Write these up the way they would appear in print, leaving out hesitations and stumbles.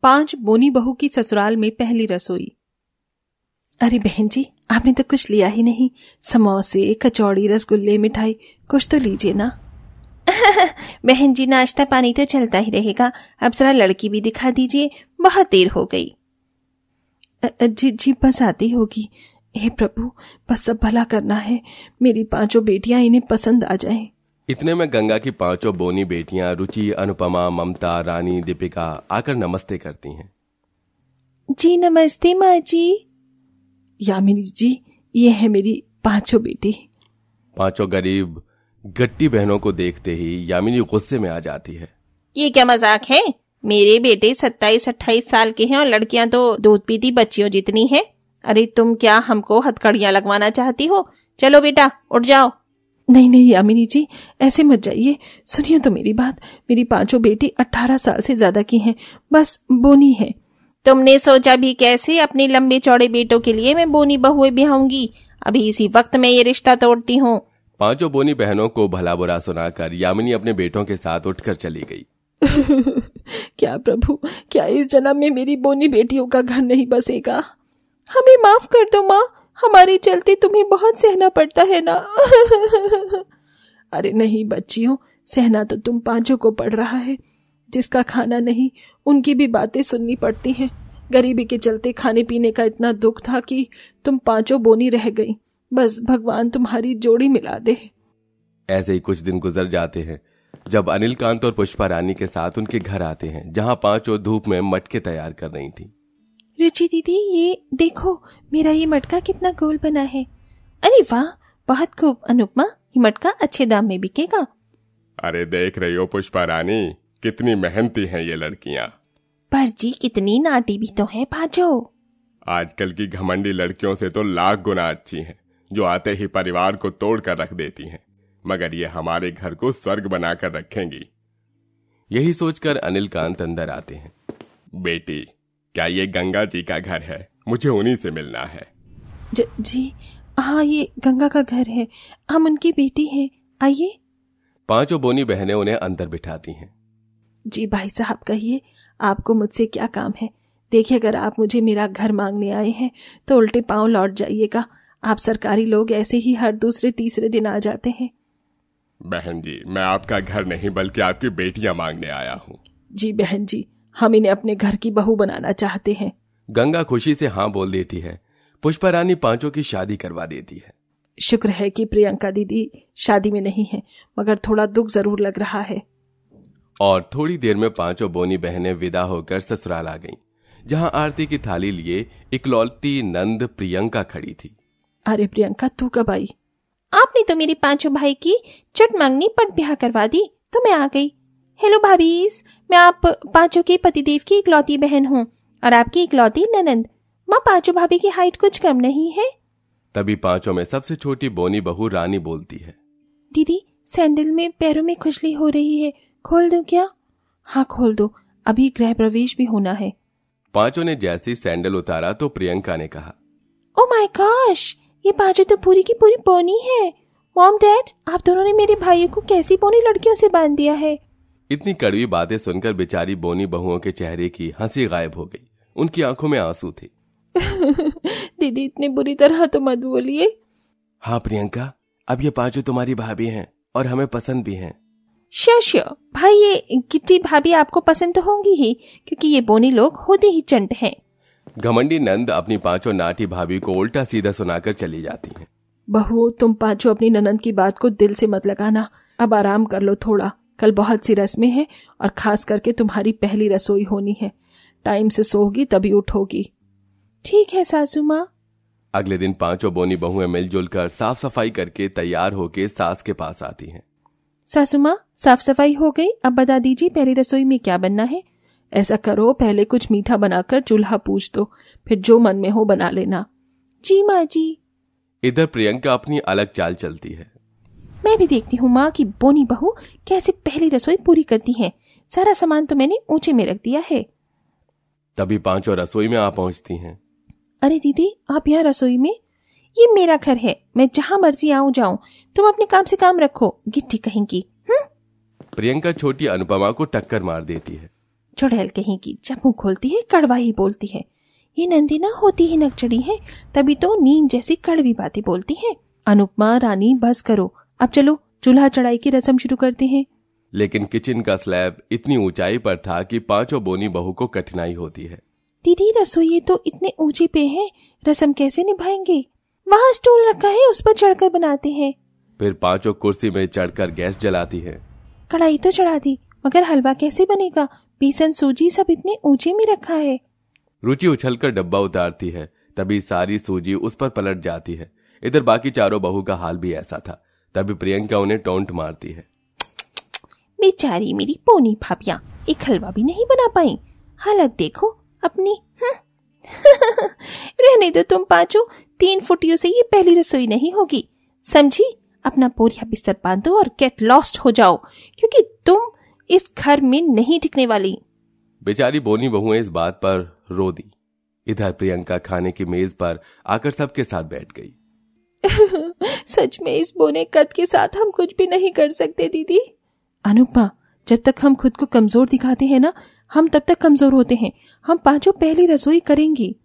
5 बोनी बहू की ससुराल में पहली रसोई। अरे बहन जी, आपने तो कुछ लिया ही नहीं। समोसे, कचौड़ी, रसगुल्ले, मिठाई कुछ तो लीजिए ना। बहन जी, नाश्ता पानी तो चलता ही रहेगा, अब जरा लड़की भी दिखा दीजिए, बहुत देर हो गई। जी जी, बस आती होगी। हे प्रभु, बस सब भला करना है, मेरी 5 बेटियां इन्हें पसंद आ जाएं। इतने में गंगा की 5 बोनी बेटियां रुचि, अनुपमा, ममता, रानी, दीपिका आकर नमस्ते करती हैं। जी नमस्ते माँ जी। यामिनी जी, ये है मेरी 5 बेटी। 5 गरीब गट्टी बहनों को देखते ही यामिनी गुस्से में आ जाती है। ये क्या मजाक है? मेरे बेटे 27-28 साल के हैं और लड़कियां तो दूध पीती बच्चियों जितनी हैं। अरे तुम क्या हमको हथकड़ियां लगवाना चाहती हो? चलो बेटा उठ जाओ। नहीं नहीं यामिनी जी, ऐसे मत जाइए, सुनिए तो मेरी बात। मेरी 5 बेटी 18 साल से ज्यादा की हैं, बस बोनी है। तुमने सोचा भी कैसे अपने लंबे चौड़े बेटों के लिए मैं बोनी बहुएं ब्याहूंगी? अभी इसी वक्त मैं ये रिश्ता तोड़ती हूँ। 5 बोनी बहनों को भला बुरा सुनाकर यामिनी अपने बेटों के साथ उठकर चली गई। क्या प्रभु, क्या इस जन्म में मेरी बोनी बेटियों का घर नहीं बसेगा? हमें माफ कर दो माँ, हमारे चलते तुम्हें बहुत सहना पड़ता है ना। अरे नहीं बच्चियों, सहना तो तुम 5 को पड़ रहा है। जिसका खाना नहीं, उनकी भी बातें सुननी पड़ती हैं। गरीबी के चलते खाने पीने का इतना दुख था कि तुम 5 बोनी रह गई। बस भगवान तुम्हारी जोड़ी मिला दे। ऐसे ही कुछ दिन गुजर जाते हैं जब अनिल कांत और पुष्पा रानी के साथ उनके घर आते हैं, जहां 5 धूप में मटके तैयार कर रही थी। रुचि दीदी, ये देखो मेरा ये मटका कितना गोल बना है। अरे वाह, बहुत खूब। अनुपमा, ये मटका अच्छे दाम में बिकेगा। अरे देख रही हो पुष्पा रानी, कितनी मेहनती हैं ये लड़कियां। पर जी कितनी नाटी भी तो है 5। आजकल की घमंडी लड़कियों से तो लाख गुना अच्छी हैं, जो आते ही परिवार को तोड़ कर रख देती हैं, मगर ये हमारे घर को स्वर्ग बनाकर रखेंगी। यही सोचकर अनिल कांत अंदर आते हैं। बेटी, क्या ये गंगा जी का घर है? मुझे उन्हीं से मिलना है। जी हाँ, ये गंगा का घर है, हम उनकी बेटी हैं, आइए। 5 बोनी बहनें उन्हें अंदर बिठाती हैं। जी भाई साहब, कहिए आपको मुझसे क्या काम है? देखिए, अगर आप मुझे मेरा घर मांगने आए हैं तो उल्टे पांव लौट जाइएगा। आप सरकारी लोग ऐसे ही हर दूसरे तीसरे दिन आ जाते हैं। बहन जी, मैं आपका घर नहीं बल्कि आपकी बेटियां मांगने आया हूँ। जी बहन जी, हम इन्हें अपने घर की बहू बनाना चाहते हैं। गंगा खुशी से हाँ बोल देती है। पुष्पा रानी 5 की शादी करवा देती है। शुक्र है कि प्रियंका दीदी शादी में नहीं है, मगर थोड़ा दुख जरूर लग रहा है। और थोड़ी देर में 5 बोनी बहनें विदा होकर ससुराल आ गईं, जहां आरती की थाली लिए इकलौती नंद प्रियंका खड़ी थी। अरे प्रियंका, तू कब आई? आपने तो मेरे 5 भाई की चट मांगनी पट ब्याह करवा दी, तो मैं आ गई। हेलो भाभीज, मैं आप 5 के पतिदेव की इकलौती बहन हूँ और आपकी इकलौती ननंद। माँ, 5 भाभी की हाइट कुछ कम नहीं है। तभी 5 में सबसे छोटी बोनी बहू रानी बोलती है। दीदी, सैंडल में पैरों में खुजली हो रही है, खोल दूं क्या? हाँ खोल दो, अभी गृह प्रवेश भी होना है। 5 ने जैसे ही सैंडल उतारा तो प्रियंका ने कहा, ओ माय गॉश, ये 5 तो पूरी की पूरी बोनी है। मॉम डैड, आप दोनों ने मेरे भाइयों को कैसी बोनी लड़कियों से बांध दिया है? इतनी कड़वी बातें सुनकर बेचारी बोनी बहुओं के चेहरे की हंसी गायब हो गई। उनकी आंखों में आंसू थे। दीदी, इतनी बुरी तरह तो मत बोलिए। हाँ प्रियंका, अब ये 5 तुम्हारी भाभी हैं और हमें पसंद भी हैं। श्योर भाई, ये गिट्टी भाभी आपको पसंद तो होंगी ही, क्योंकि ये बोनी लोग होते ही चंट हैं। घमंडी नंद अपनी 5 नाटी भाभी को उल्टा सीधा सुनाकर चली जाती हैं। बहू, तुम 5 अपनी ननंद की बात को दिल से मत लगाना। अब आराम कर लो थोड़ा, कल बहुत सी रस्में हैं और खास करके तुम्हारी पहली रसोई होनी है। टाइम से सोओगी तभी उठोगी। ठीक है सासू माँ। अगले दिन 5 बोनी बहुएं मिलजुल कर साफ सफाई करके तैयार होके सास के पास आती हैं। सासू माँ, साफ सफाई हो गई, अब बता दीजिए पहली रसोई में क्या बनना है? ऐसा करो, पहले कुछ मीठा बनाकर चूल्हा पूछ दो, फिर जो मन में हो बना लेना। जी माँ जी। इधर प्रियंका अपनी अलग चाल चलती है। मैं भी देखती हूँ माँ की बोनी बहू कैसे पहली रसोई पूरी करती है। सारा सामान तो मैंने ऊंचे में रख दिया है। तभी 5 रसोई में आ पहुंचती हैं। अरे दीदी, आप यहाँ रसोई में? ये मेरा घर है, मैं जहाँ मर्जी आऊँ जाऊँ, तुम अपने काम से काम रखो, गिट्टी कहेंगी। प्रियंका छोटी अनुपमा को टक्कर मार देती है। चुड़ैल कहीं की, जब मुंह खोलती है कड़वा ही बोलती है। ये नंदी ना होती ही नकचड़ी है, तभी तो नींद जैसी कड़वी बातें बोलती है। अनुपमा रानी बस करो, अब चलो चूल्हा चढ़ाई की रस्म शुरू करते हैं। लेकिन किचन का स्लैब इतनी ऊंचाई पर था कि पांचों बोनी बहू को कठिनाई होती है। दीदी रसोई तो इतने ऊंचे पे है, रस्म कैसे निभाएंगे? वहाँ स्टूल रखा है, उस पर चढ़कर बनाते हैं। फिर पांचों कुर्सी में चढ़कर गैस जलाती है। कढ़ाई तो चढ़ा दी, मगर हलवा कैसे बनेगा? बेसन सूजी सब इतने ऊंचे में रखा है। रुचि उछलकर डब्बा उतारती है, तभी सारी सूजी उस पर पलट जाती है। इधर बाकी चारों बहू का हाल भी ऐसा था। तभी प्रियंका उन्हें टोंट मारती है। बेचारी मेरी पोनी भाभियां एक हलवा भी नहीं बना पाई, हालत देखो अपनी। रहने दो तुम पांचों, 3 फुटियों से ये पहली रसोई नहीं होगी, समझी? अपना बोरिया बिस्तर बांधो और गेट लॉस्ट हो जाओ, क्योंकि तुम इस घर में नहीं टिकने वाली। बेचारी बोनी बहुएं इस बात पर रो दी। इधर प्रियंका खाने की मेज पर आकर सबके साथ बैठ गई। सच में इस बोने कद के साथ हम कुछ भी नहीं कर सकते दीदी। अनुपमा, जब तक हम खुद को कमजोर दिखाते हैं ना, हम तब तक कमजोर होते हैं। हम पांचों पहली रसोई करेंगी।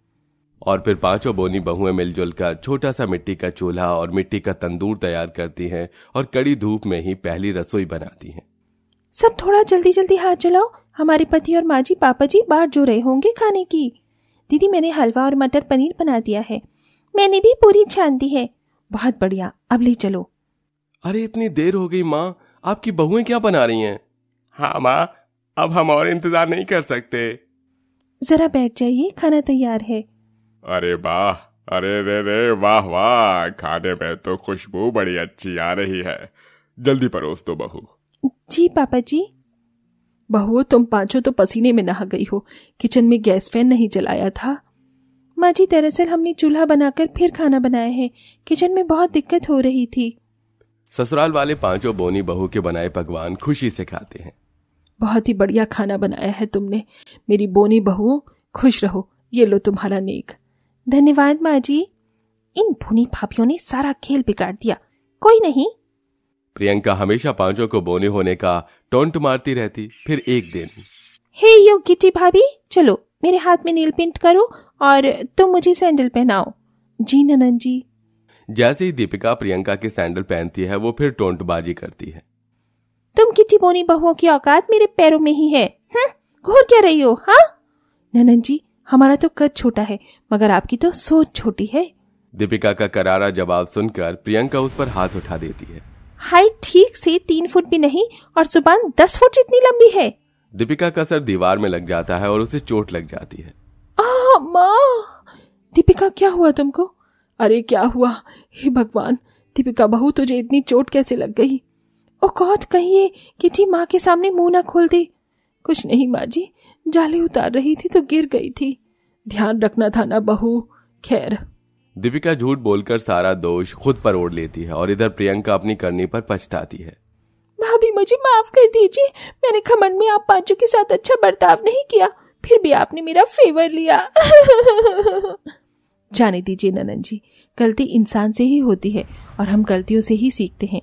और फिर पांचों बोनी बहुएं मिलजुल कर छोटा सा मिट्टी का चूल्हा और मिट्टी का तंदूर तैयार करती हैं और कड़ी धूप में ही पहली रसोई बनाती हैं। सब थोड़ा जल्दी जल्दी हाथ चलाओ, हमारे पति और माँ जी पापा जी बाट जो रहे होंगे खाने की। दीदी मैंने हलवा और मटर पनीर बना दिया है, मैंने भी पूरी छान दी है। बहुत बढ़िया, अब ले चलो। अरे इतनी देर हो गई माँ, आपकी बहुएं क्या बना रही हैं? हाँ माँ, अब हम और इंतजार नहीं कर सकते। जरा बैठ जाइए, खाना तैयार है। अरे वाह, अरे रे रे वाह वाह, खाने में तो खुशबू बड़ी अच्छी आ रही है। जल्दी परोस दो बहू। जी पापा जी। बहुओं तुम पांचों तो पसीने में नहा गई हो, किचन में गैस फैन नहीं जलाया था। माँ जी दरअसल हमने चूल्हा बनाकर फिर खाना बनाया है, किचन में बहुत दिक्कत हो रही थी। ससुराल वाले पांचों बोनी बहू के बनाए पकवान खुशी से खाते हैं। बहुत ही बढ़िया खाना बनाया है तुमने, मेरी बोनी बहुओं खुश रहो, ये लो तुम्हारा नेक। धन्यवाद माँ जी। इन भुनी भाभियों ने सारा खेल बिगाड़ दिया। कोई नहीं। प्रियंका हमेशा पांचों को बोने होने का टोंट मारती रहती। फिर एक दिन, हे यो गिट्टी भाभी, चलो मेरे हाथ में नील पेंट करो और तुम मुझे सैंडल पहनाओ। जी ननन जी। जैसे ही दीपिका प्रियंका के सैंडल पहनती है, वो फिर टोंटबाजी करती है। तुम गिट्टी बोनी बहुओं की औकात मेरे पैरों में ही है। घूर क्या रही हो? हाँ ननन जी, हमारा तो कद छोटा है, मगर आपकी तो सोच छोटी है। दीपिका का करारा जवाब सुनकर प्रियंका उस पर हाथ उठा देती है। हाइट ठीक से 3 फुट भी नहीं और जुबान 10 फुट जितनी लंबी है। दीपिका का सर दीवार में लग जाता है और उसे चोट लग जाती है। माँ! दीपिका क्या हुआ तुमको? अरे क्या हुआ? हे भगवान, दीपिका बहू तुझे इतनी चोट कैसे लग गई? ओ गॉड, कहिए किटी माँ के सामने मुंह ना खोल दे। कुछ नहीं माँ जी, जाले उतार रही थी तो गिर गई थी, ध्यान रखना था ना बहू। खैर। दीपिका झूठ बोलकर सारा दोष खुद पर ओढ़ लेती है और इधर प्रियंका अपनी करनी पर पछताती है। भाभी मुझे माफ कर दीजिए, मैंने घमंड में आप पांचों के साथ अच्छा बर्ताव नहीं किया, फिर भी आपने मेरा फेवर लिया। जाने दीजिए ननन जी, गलती इंसान से ही होती है और हम गलतियों से ही सीखते हैं।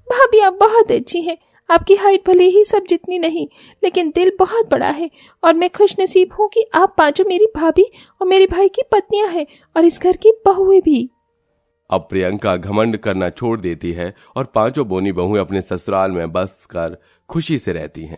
भाभी आप बहुत अच्छी हैं, आपकी हाइट भले ही सब जितनी नहीं, लेकिन दिल बहुत बड़ा है और मैं खुशनसीब हूँ कि आप पांचों मेरी भाभी और मेरे भाई की पत्नियां हैं और इस घर की बहुएं भी। अब प्रियंका घमंड करना छोड़ देती है और पांचों बोनी बहुएं अपने ससुराल में बस कर खुशी से रहती हैं।